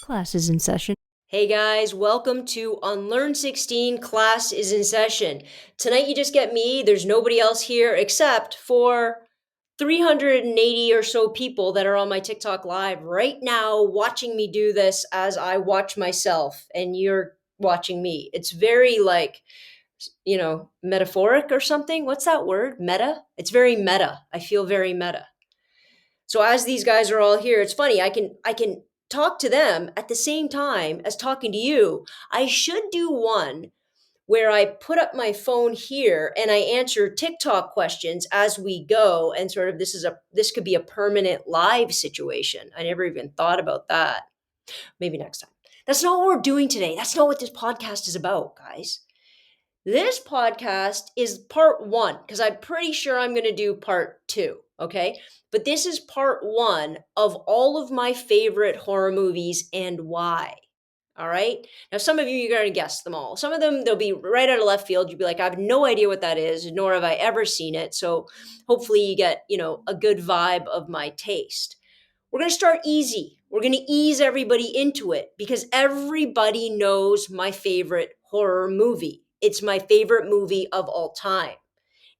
Class is in session. Hey guys, welcome to Unlearn 16. Class is in session. Tonight you just get me. There's nobody else here except for 380 or so people that are on my TikTok live right now watching me do this as I watch myself and you're watching me. It's very metaphoric or something. What's that word? Meta? It's very meta. I feel very meta. So as these guys are all here, it's funny. I can talk to them at the same time as talking to you. I should do one where I put up my phone here and I answer TikTok questions as we go, and sort of this could be a permanent live situation. I never even thought about that. Maybe next time. That's not what we're doing today. That's not what this podcast is about, guys. This podcast is part one because I'm pretty sure I'm going to do part two. Okay. But this is part one of all of my favorite horror movies and why. All right. Now, some of you, you're going to guess them all. Some of them, they'll be right out of left field. You'll be like, I have no idea what that is, nor have I ever seen it. So hopefully you get, a good vibe of my taste. We're going to start easy. We're going to ease everybody into it because everybody knows my favorite horror movie. It's my favorite movie of all time.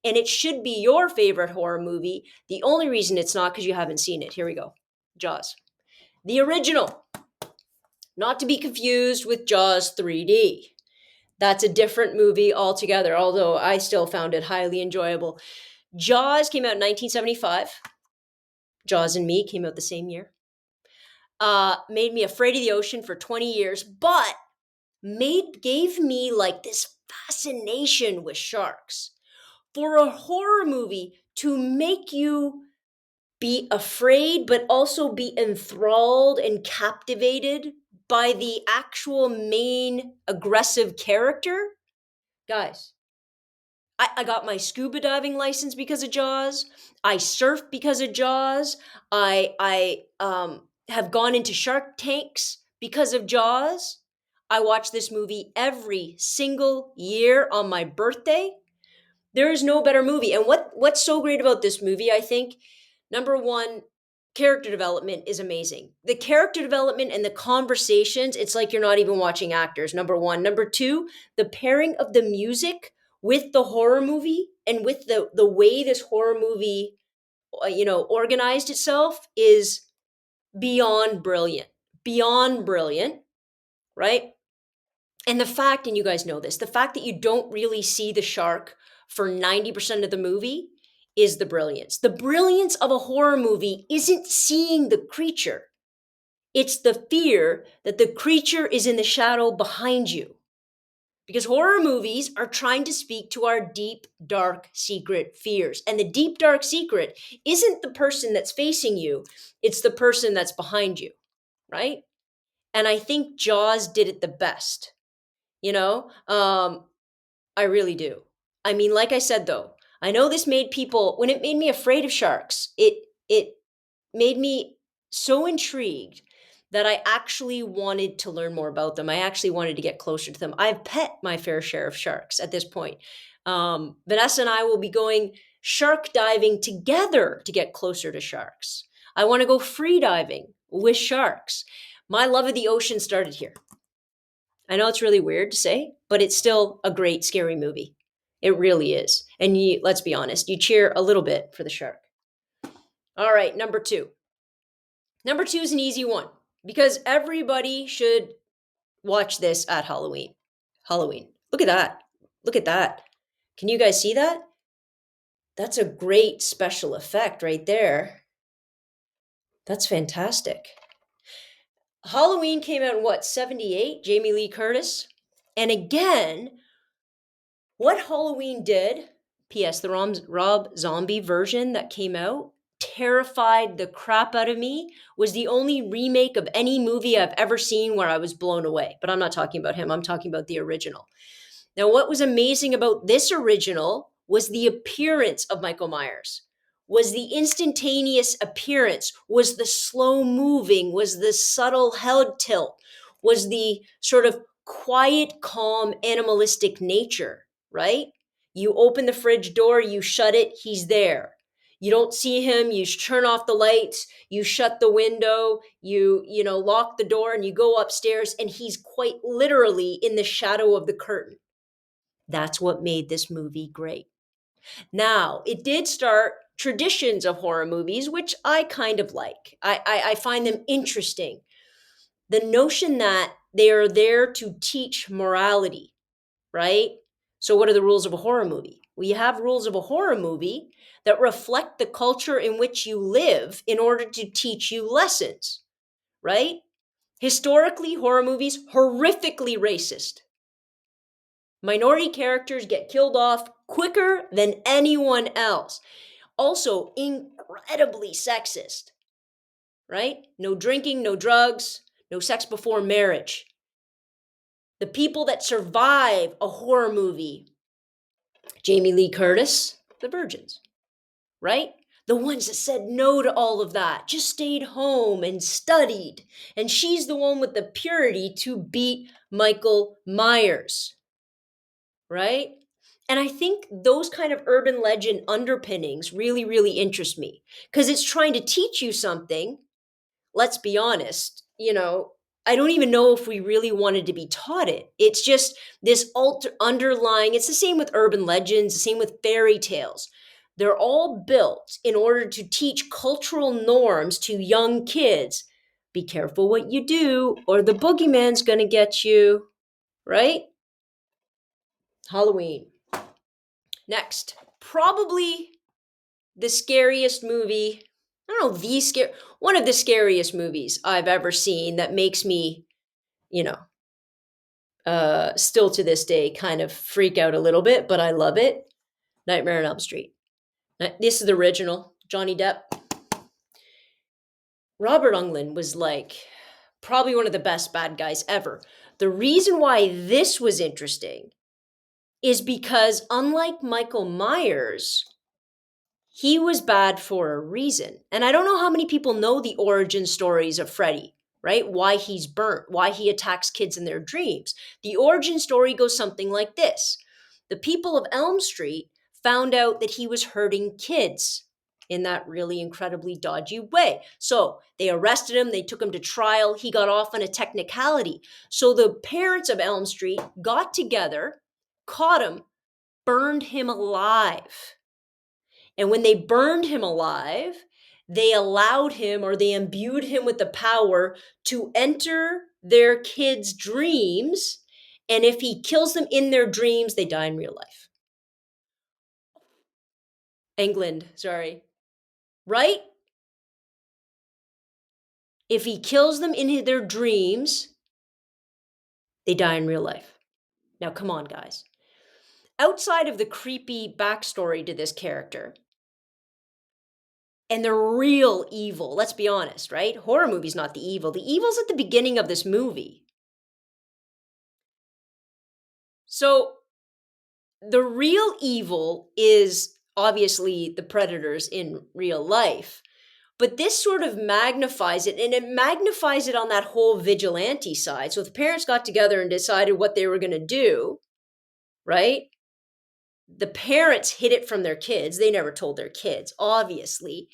And it should be your favorite horror movie. The only reason it's not because you haven't seen it. Here we go. Jaws. The original. Not to be confused with Jaws 3D. That's a different movie altogether, although I still found it highly enjoyable. Jaws came out in 1975. Jaws and Me came out the same year. Made me afraid of the ocean for 20 years, but gave me like this fascination with sharks. For a horror movie to make you be afraid, but also be enthralled and captivated by the actual main aggressive character, guys, I got my scuba diving license because of Jaws. I surfed because of Jaws. I have gone into Shark Tanks because of Jaws. I watch this movie every single year on my birthday. There is no better movie. And what's so great about this movie, I think, number one, character development is amazing. The character development and the conversations, it's like you're not even watching actors, number one. Number two, the pairing of the music with the horror movie and with the way this horror movie organized itself is beyond brilliant. Beyond brilliant, right? And the fact, and you guys know this, the fact that you don't really see the shark for 90% of the movie is the brilliance. The brilliance of a horror movie isn't seeing the creature. It's the fear that the creature is in the shadow behind you. Because horror movies are trying to speak to our deep, dark, secret fears. And the deep, dark secret isn't the person that's facing you, it's the person that's behind you, right? And I think Jaws did it the best. I really do. I mean, like I said, though, I know this made people, when it made me afraid of sharks, it made me so intrigued that I actually wanted to learn more about them. I actually wanted to get closer to them. I've pet my fair share of sharks at this point. Vanessa and I will be going shark diving together to get closer to sharks. I want to go free diving with sharks. My love of the ocean started here. I know it's really weird to say, but it's still a great scary movie. It really is. And let's be honest, you cheer a little bit for the shark. All right, number two. Number two is an easy one because everybody should watch this at Halloween. Halloween. Look at that. Look at that. Can you guys see that? That's a great special effect right there. That's fantastic. Halloween came out in what, 78? Jamie Lee Curtis. And again, what Halloween did, P.S. the Rob Zombie version that came out, terrified the crap out of me, was the only remake of any movie I've ever seen where I was blown away. But I'm not talking about him. I'm talking about the original. Now, what was amazing about this original was the appearance of Michael Myers, was the instantaneous appearance, was the slow moving, was the subtle head tilt, was the sort of quiet, calm, animalistic nature, right? You open the fridge door, you shut it, he's there. You don't see him, you turn off the lights, you shut the window, you lock the door and you go upstairs and he's quite literally in the shadow of the curtain. That's what made this movie great. Now, it did start traditions of horror movies, which I kind of like. I find them interesting. The notion that they are there to teach morality, right? So, what are the rules of a horror movie? Well, you have rules of a horror movie that reflect the culture in which you live in order to teach you lessons, right? Historically, horror movies, horrifically racist. Minority characters get killed off quicker than anyone else. Also, incredibly sexist, right? No drinking, no drugs, no sex before marriage. The people that survive a horror movie, Jamie Lee Curtis, the virgins, right? The ones that said no to all of that, just stayed home and studied. And she's the one with the purity to beat Michael Myers, right? And I think those kind of urban legend underpinnings really, really interest me because it's trying to teach you something. Let's be honest, I don't even know if we really wanted to be taught it. It's just this underlying, it's the same with urban legends, the same with fairy tales. They're all built in order to teach cultural norms to young kids. Be careful what you do, or the boogeyman's going to get you, right? Halloween. Next, probably the scariest movie. I don't know, one of the scariest movies I've ever seen that makes me, you know, still to this day kind of freak out a little bit, but I love it. Nightmare on Elm Street. This is the original, Johnny Depp. Robert Englund was like probably one of the best bad guys ever. The reason why this was interesting is because unlike Michael Myers, he was bad for a reason. And I don't know how many people know the origin stories of Freddy, right? Why he's burnt, why he attacks kids in their dreams. The origin story goes something like this. The people of Elm Street found out that he was hurting kids in that really incredibly dodgy way. So they arrested him, they took him to trial, he got off on a technicality. So the parents of Elm Street got together, caught him, burned him alive. And when they burned him alive, they allowed him or they imbued him with the power to enter their kids' dreams. And if he kills them in their dreams, they die in real life. England, sorry. Right? If he kills them in their dreams, they die in real life. Now, come on, guys. Outside of the creepy backstory to this character, and the real evil, let's be honest, right? Horror movie's not the evil. The evil's at the beginning of this movie. So the real evil is obviously the predators in real life, but this sort of magnifies it, and it magnifies it on that whole vigilante side. So if the parents got together and decided what they were going to do, right? The parents hid it from their kids. They never told their kids, obviously.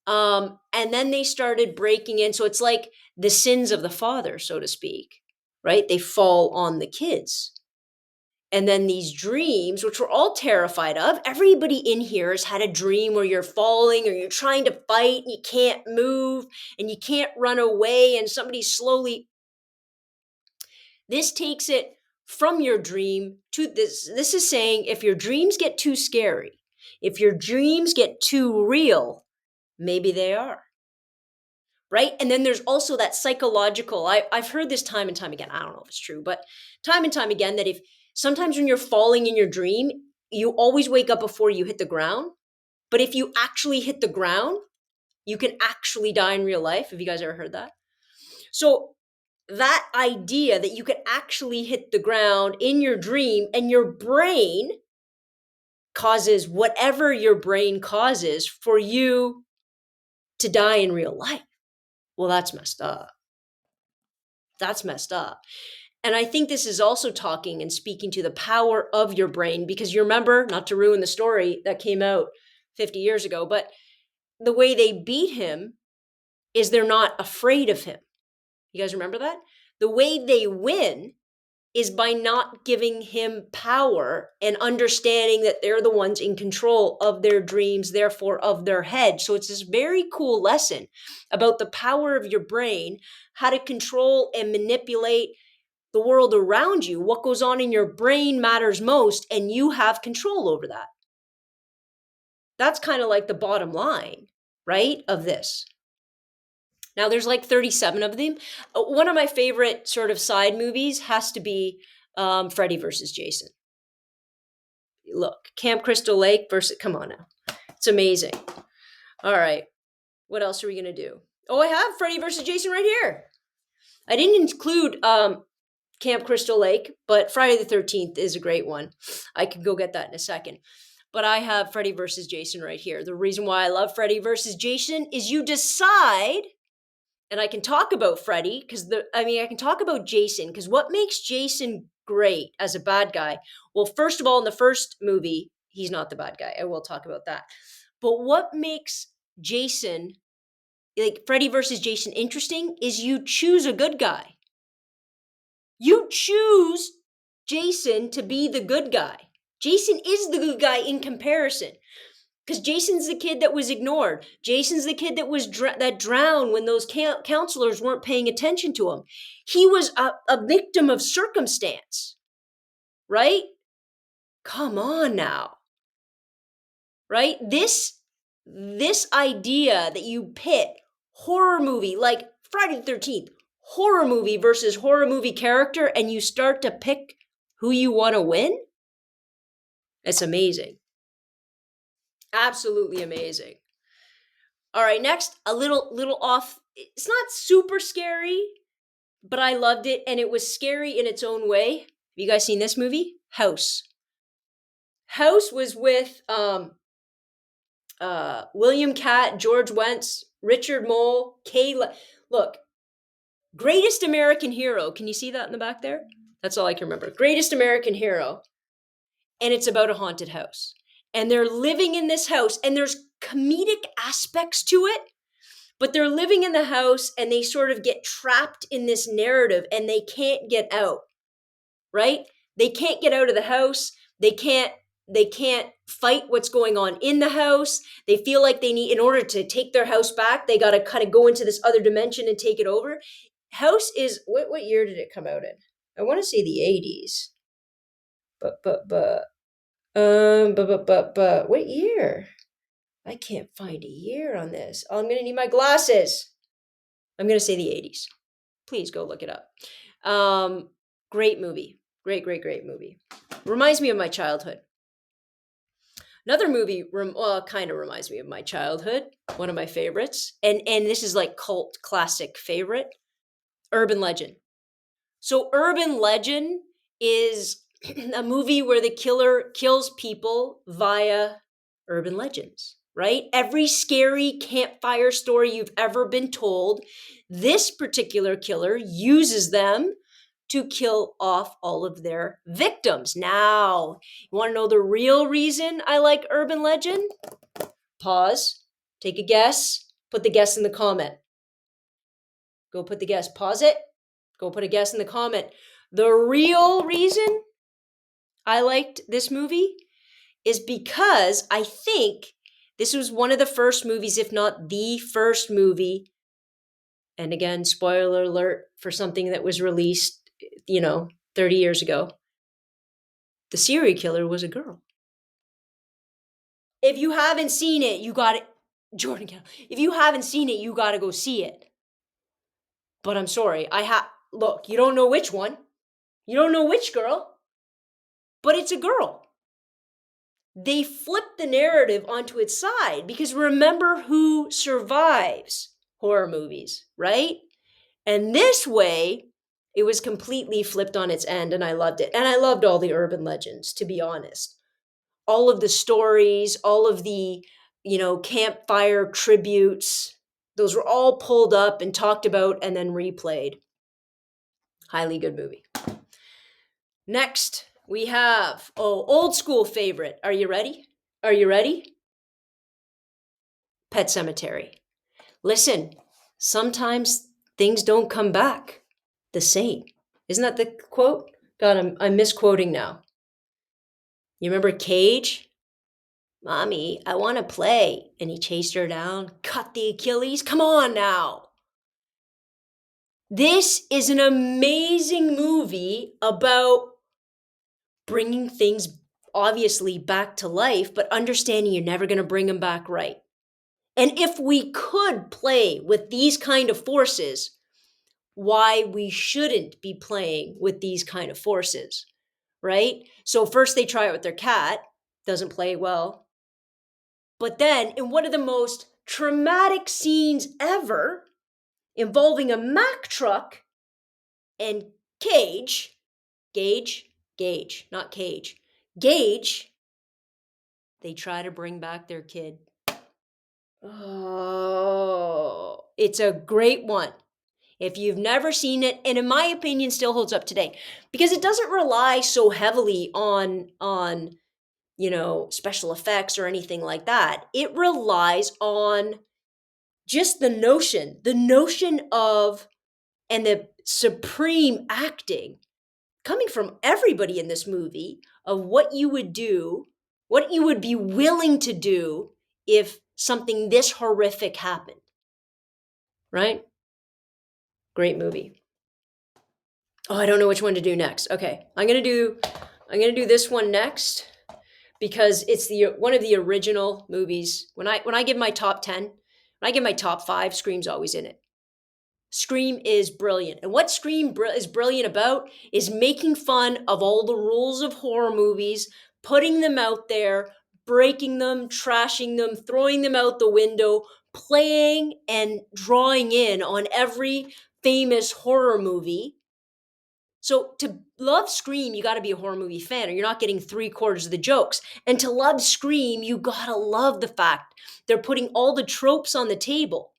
And then they started breaking in. So it's like the sins of the father, so to speak, right? They fall on the kids. And then these dreams, which we're all terrified of, everybody in here has had a dream where you're falling or you're trying to fight and you can't move and you can't run away and somebody's slowly. This takes it from your dream to this. This is saying if your dreams get too scary, if your dreams get too real, maybe they are. Right? And then there's also that psychological, I've heard this time and time again. I don't know if it's true, but time and time again that if sometimes when you're falling in your dream, you always wake up before you hit the ground. But if you actually hit the ground, you can actually die in real life. Have you guys ever heard that? So that idea that you can actually hit the ground in your dream and your brain causes whatever your brain causes for you to die in real life. Well, that's messed up. That's messed up. And I think this is also talking and speaking to the power of your brain because you remember, not to ruin the story that came out 50 years ago, but the way they beat him is they're not afraid of him. You guys remember that? The way they win is by not giving him power and understanding that they're the ones in control of their dreams, therefore of their head. So it's this very cool lesson about the power of your brain, how to control and manipulate the world around you. What goes on in your brain matters most, and you have control over that. That's kind of like the bottom line, right, of this. Now, there's like 37 of them. One of my favorite sort of side movies has to be Freddy versus Jason. Look, Camp Crystal Lake versus, come on now. It's amazing. All right. What else are we going to do? Oh, I have Freddy versus Jason right here. I didn't include Camp Crystal Lake, but Friday the 13th is a great one. I can go get that in a second. But I have Freddy versus Jason right here. The reason why I love Freddy versus Jason is you decide, and I can talk about Freddy I can talk about Jason, because what makes Jason great as a bad guy? Well, first of all, in the first movie, he's not the bad guy. I will talk about that. But what makes Jason, like Freddy versus Jason, interesting is you choose a good guy. You choose Jason to be the good guy. Jason is the good guy in comparison, because Jason's the kid that was ignored. Jason's the kid that was that drowned when those counselors weren't paying attention to him. He was a victim of circumstance, right? Come on now, right? This idea that you pit horror movie like Friday the 13th, horror movie versus horror movie character, and you start to pick who you want to win. It's amazing. Absolutely amazing. All right, next, a little off. It's not super scary, but I loved it, and it was scary in its own way. Have you guys seen this movie? House. House was with William Catt, George Wentz, Richard Mole, Kayla. Look, Greatest American Hero. Can you see that in the back there? That's all I can remember. Greatest American Hero. And it's about a haunted house. And they're living in this house, and there's comedic aspects to it, but they're living in the house and they sort of get trapped in this narrative and they can't get out, right? They can't get out of the house. They can't fight what's going on in the house. They feel like they need, in order to take their house back, they got to kind of go into this other dimension and take it over. House is, what year did it come out in? I want to say the 80s. But what year? I can't find a year on this. I'm going to need my glasses. I'm going to say the 80s. Please go look it up. Great movie. Great movie. Reminds me of my childhood. Another movie kind of reminds me of my childhood. One of my favorites. And this is like cult classic favorite. Urban Legend. So Urban Legend is a movie where the killer kills people via urban legends, right? Every scary campfire story you've ever been told, this particular killer uses them to kill off all of their victims. Now, you want to know the real reason I like Urban Legend? Pause, take a guess, put the guess in the comment. Go put the guess, pause it, go put a guess in the comment. The real reason I liked this movie is because I think this was one of the first movies, if not the first movie, and again, spoiler alert for something that was released, 30 years ago. The serial killer was a girl. If you haven't seen it, you got it. Jordan, if you haven't seen it, you got to go see it. But I'm sorry, look, you don't know which one. You don't know which girl. But it's a girl. They flip the narrative onto its side, because remember who survives horror movies, right? And this way, it was completely flipped on its end, and I loved it. And I loved all the urban legends, to be honest. All of the stories, all of the, campfire tributes, those were all pulled up and talked about and then replayed. Highly good movie. Next, we have, old school favorite. Are you ready? Pet Cemetery. Listen, sometimes things don't come back the same. Isn't that the quote? God, I'm misquoting now. You remember Cage? Mommy, I want to play. And he chased her down, cut the Achilles. Come on now. This is an amazing movie about bringing things obviously back to life, but understanding you're never going to bring them back right. And if we could play with these kind of forces, why we shouldn't be playing with these kind of forces, right? So first they try it with their cat, doesn't play well. But then in one of the most traumatic scenes ever, involving a Mack truck and Gage, not Cage, Gage, they try to bring back their kid. Oh, it's a great one. If you've never seen it, and in my opinion still holds up today, because it doesn't rely so heavily on special effects or anything like that. It relies on just the notion of, and the supreme acting coming from everybody in this movie of what you would do, what you would be willing to do if something this horrific happened. Right? Great movie. Oh, I don't know which one to do next. Okay, I'm gonna do this one next because it's the one of the original movies. When I give my top 10, when I give my top 5, Scream's always in it. Scream is brilliant. And what Scream is brilliant about is making fun of all the rules of horror movies, putting them out there, breaking them, trashing them, throwing them out the window, playing and drawing in on every famous horror movie. So to love Scream, you got to be a horror movie fan, or you're not getting 3/4 of the jokes. And to love Scream, you got to love the fact they're putting all the tropes on the table.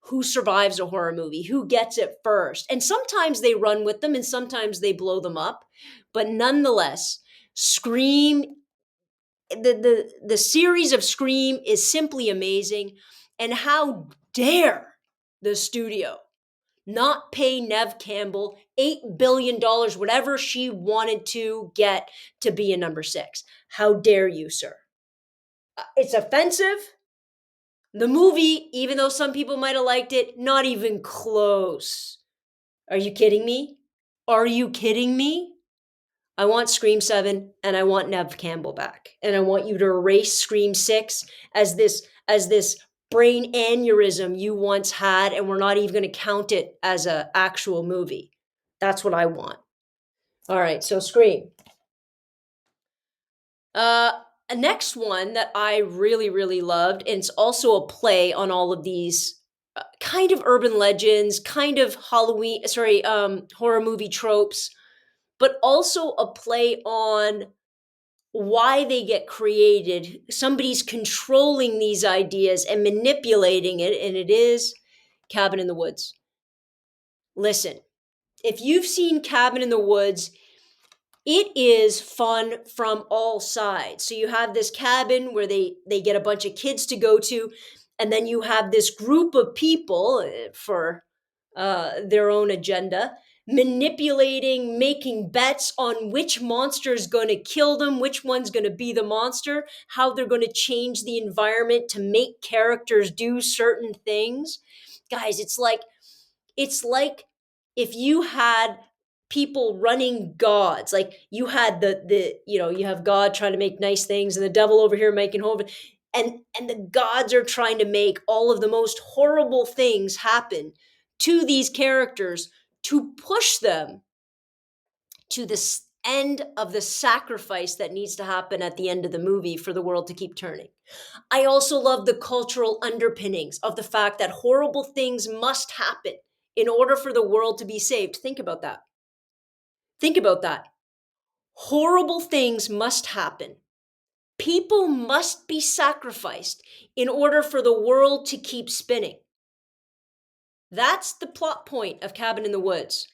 Who survives a horror movie? Who gets it first? And sometimes they run with them and sometimes they blow them up. But nonetheless, Scream, the series of Scream is simply amazing. And how dare the studio not pay Neve Campbell $8 billion, whatever she wanted to get to be a number 6. How dare you, sir? It's offensive. The movie, even though some people might have liked it, not even close. Are you kidding me? Are you kidding me? I want Scream 7 and I want Neve Campbell back. And I want you to erase Scream 6 as this brain aneurysm you once had, and we're not even going to count it as an actual movie. That's what I want. All right, so Scream. A next one that I really, really loved, and it's also a play on all of these kind of urban legends, kind of horror movie tropes, but also a play on why they get created. Somebody's controlling these ideas and manipulating it, and it is Cabin in the Woods. Listen, if you've seen Cabin in the Woods, it is fun from all sides. So you have this cabin where they get a bunch of kids to go to, and then you have this group of people for their own agenda, manipulating, making bets on which monster is going to kill them, which one's going to be the monster, how they're going to change the environment to make characters do certain things. Guys, it's like if you had people running gods, like you had you have God trying to make nice things and the devil over here making horrible, and the gods are trying to make all of the most horrible things happen to these characters to push them to the end of the sacrifice that needs to happen at the end of the movie for the world to keep turning. I also love the cultural underpinnings of the fact that horrible things must happen in order for the world to be saved. Think about that. Think about that. Horrible things must happen. People must be sacrificed in order for the world to keep spinning. That's the plot point of Cabin in the Woods.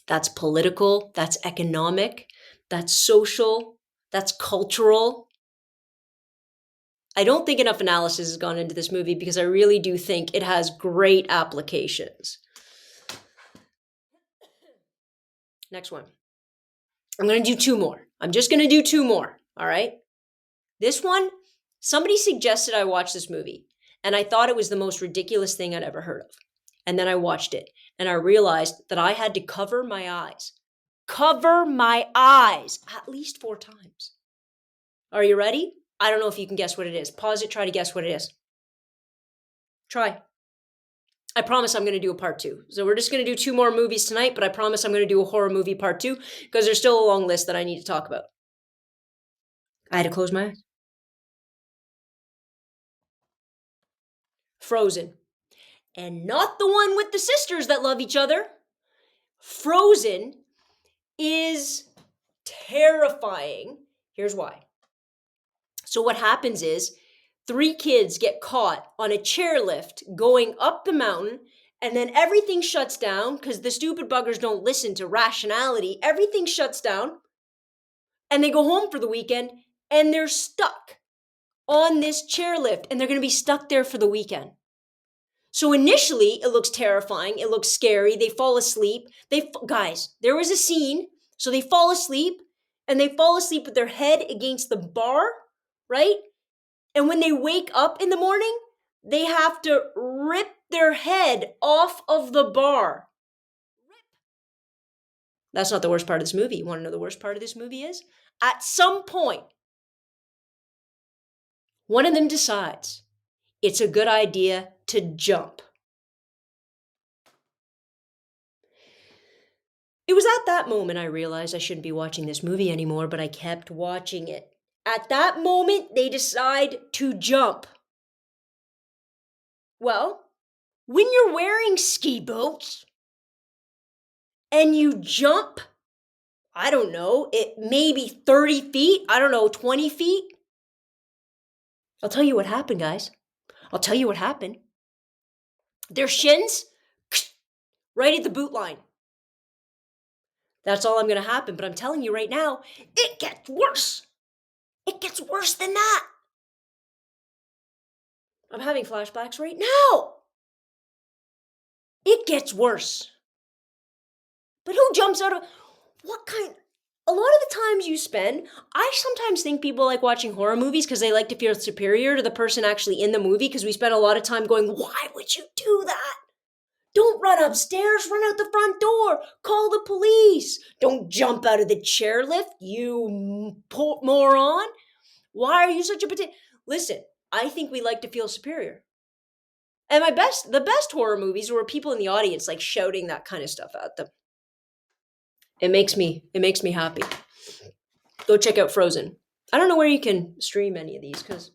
That's political, that's economic, that's social, that's cultural. I don't think enough analysis has gone into this movie because I really do think it has great applications. Next one. I'm going to do two more. I'm just going to do two more. All right. This one, somebody suggested I watch this movie, and I thought it was the most ridiculous thing I'd ever heard of. And then I watched it, and I realized that I had to cover my eyes. Cover my eyes at least 4 times. Are you ready? I don't know if you can guess what it is. Pause it, try to guess what it is. Try. I promise I'm going to do a part 2. So we're just going to do 2 more movies tonight, but I promise I'm going to do a horror movie part 2 because there's still a long list that I need to talk about. I had to close my eyes. Frozen. And not the one with the sisters that love each other. Frozen is terrifying. Here's why. So what happens is 3 kids get caught on a chairlift going up the mountain, and then everything shuts down because the stupid buggers don't listen to rationality. Everything shuts down, and they go home for the weekend, and they're stuck on this chairlift, and they're going to be stuck there for the weekend. So initially, it looks terrifying. It looks scary. They fall asleep. Guys, there was a scene. So they fall asleep, and they fall asleep with their head against the bar, right? And when they wake up in the morning, they have to rip their head off of the bar. That's not the worst part of this movie. You want to know the worst part of this movie is? At some point, one of them decides it's a good idea to jump. It was at that moment I realized I shouldn't be watching this movie anymore, but I kept watching it. At that moment, they decide to jump. Well, when you're wearing ski boots and you jump, I don't know, it maybe 30 feet, 20 feet. I'll tell you what happened, guys. I'll tell you what happened. Their shins, right at the boot line. That's all I'm going to happen, but I'm telling you right now, it gets worse. It gets worse than that. I'm having flashbacks right now. It gets worse. But who jumps out of... What kind... A lot of the times you spend... I sometimes think people like watching horror movies because they like to feel superior to the person actually in the movie because we spend a lot of time going, why would you do that? Don't run upstairs, run out the front door, call the police. Don't jump out of the chairlift, you moron. Why are you such a potato? Listen, I think we like to feel superior. And the best horror movies were people in the audience like shouting that kind of stuff at them. It makes me happy. Go check out Frozen. I don't know where you can stream any of these because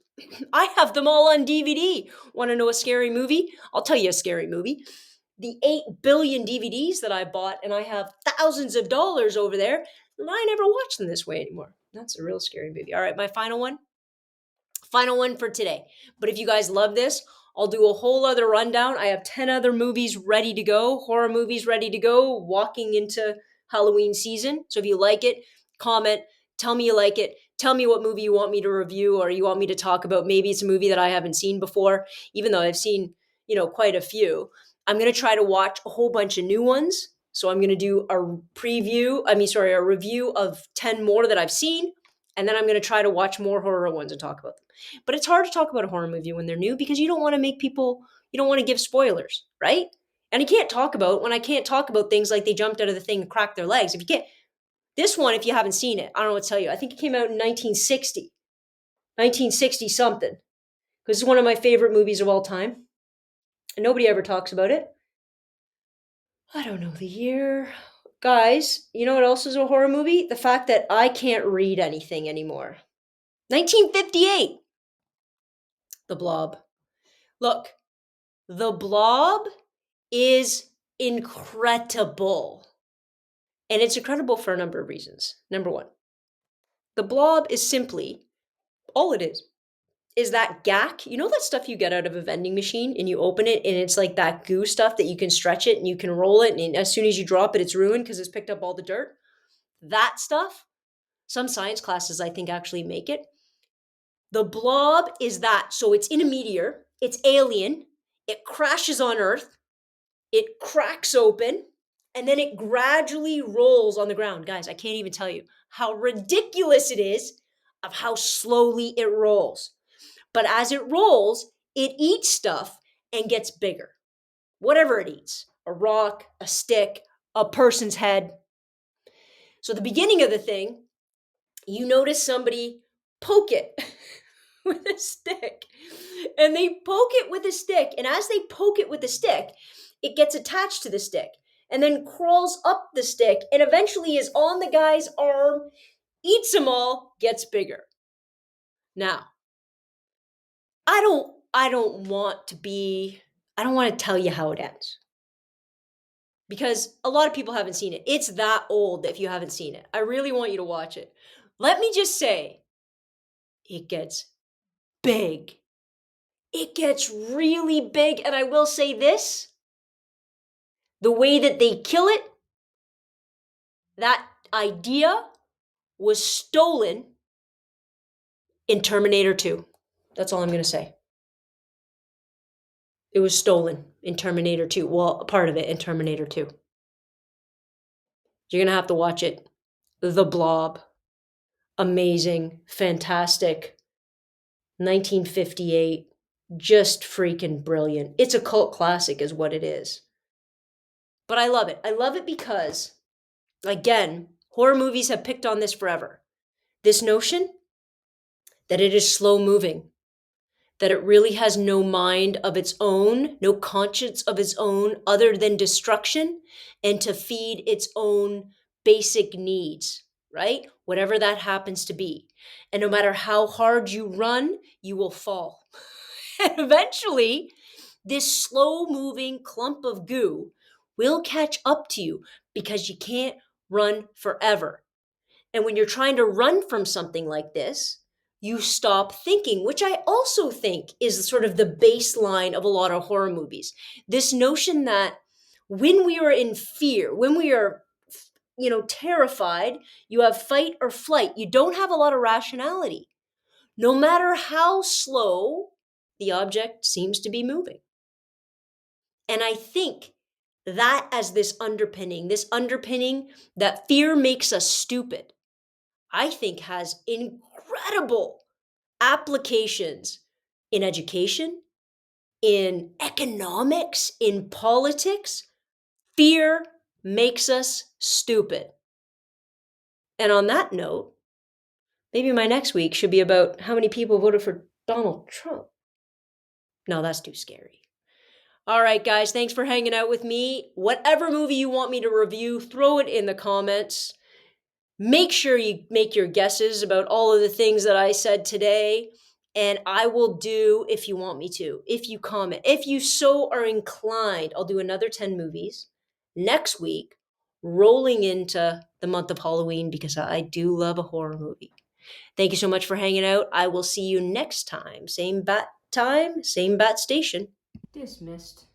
I have them all on DVD. Want to know a scary movie? I'll tell you a scary movie. The 8 billion DVDs that I bought, and I have thousands of dollars over there, and I never watch them this way anymore. That's a real scary movie. All right, my final one for today. But if you guys love this, I'll do a whole other rundown. I have 10 other movies ready to go, horror movies ready to go, walking into Halloween season. So if you like it, comment, tell me you like it. Tell me what movie you want me to review or you want me to talk about. Maybe it's a movie that I haven't seen before, even though I've seen, quite a few. I'm going to try to watch a whole bunch of new ones. So I'm going to do a review of 10 more that I've seen. And then I'm going to try to watch more horror ones and talk about them. But it's hard to talk about a horror movie when they're new because you don't want to give spoilers, right? And I can't talk about things like they jumped out of the thing and cracked their legs. This one, if you haven't seen it, I don't know what to tell you. I think it came out in 1960 something. Because it's one of my favorite movies of all time. And nobody ever talks about it. I don't know the year. Guys, you know what else is a horror movie? The fact that I can't read anything anymore. 1958. The Blob. Look, The Blob is incredible. And it's incredible for a number of reasons. Number one, The Blob is simply, all it is that gack. You know that stuff you get out of a vending machine and you open it and it's like that goo stuff that you can stretch it and you can roll it and as soon as you drop it, it's ruined because it's picked up all the dirt? That stuff, some science classes I think actually make it. The Blob is that. So it's in a meteor, it's alien, it crashes on Earth, it cracks open, and then it gradually rolls on the ground. Guys, I can't even tell you how ridiculous it is of how slowly it rolls. But as it rolls, it eats stuff and gets bigger. Whatever it eats, a rock, a stick, a person's head. So the beginning of the thing, you notice somebody poke it with a stick. And they poke it with a stick. And as they poke it with the stick, it gets attached to the stick and then crawls up the stick and eventually is on the guy's arm, eats them all, gets bigger. Now, I don't want to tell you how it ends. Because a lot of people haven't seen it. It's that old if you haven't seen it. I really want you to watch it. Let me just say, it gets big. It gets really big. And I will say this, the way that they kill it, that idea was stolen in Terminator 2. That's all I'm going to say. It was stolen in Terminator 2. Well, a part of it in Terminator 2. You're going to have to watch it. The Blob. Amazing. Fantastic. 1958. Just freaking brilliant. It's a cult classic is what it is. But I love it. I love it because, again, horror movies have picked on this forever. This notion that it is slow moving, that it really has no mind of its own, no conscience of its own other than destruction and to feed its own basic needs, right? Whatever that happens to be. And no matter how hard you run, you will fall. And eventually, this slow moving clump of goo will catch up to you because you can't run forever. And when you're trying to run from something like this, you stop thinking, which I also think is sort of the baseline of a lot of horror movies. This notion that when we are in fear, when we are, terrified, you have fight or flight. You don't have a lot of rationality, no matter how slow the object seems to be moving. And I think that as this underpinning that fear makes us stupid, I think has incredible applications in education, in economics, in politics. Fear makes us stupid. And on that note, maybe my next week should be about how many people voted for Donald Trump. No, that's too scary. All right, guys, thanks for hanging out with me. Whatever movie you want me to review, throw it in the comments. Make sure you make your guesses about all of the things that I said today. And I will do, if you want me to, if you comment, if you so are inclined, I'll do another 10 movies next week, rolling into the month of Halloween because I do love a horror movie. Thank you so much for hanging out. I will see you next time. Same bat time, same bat station. Dismissed.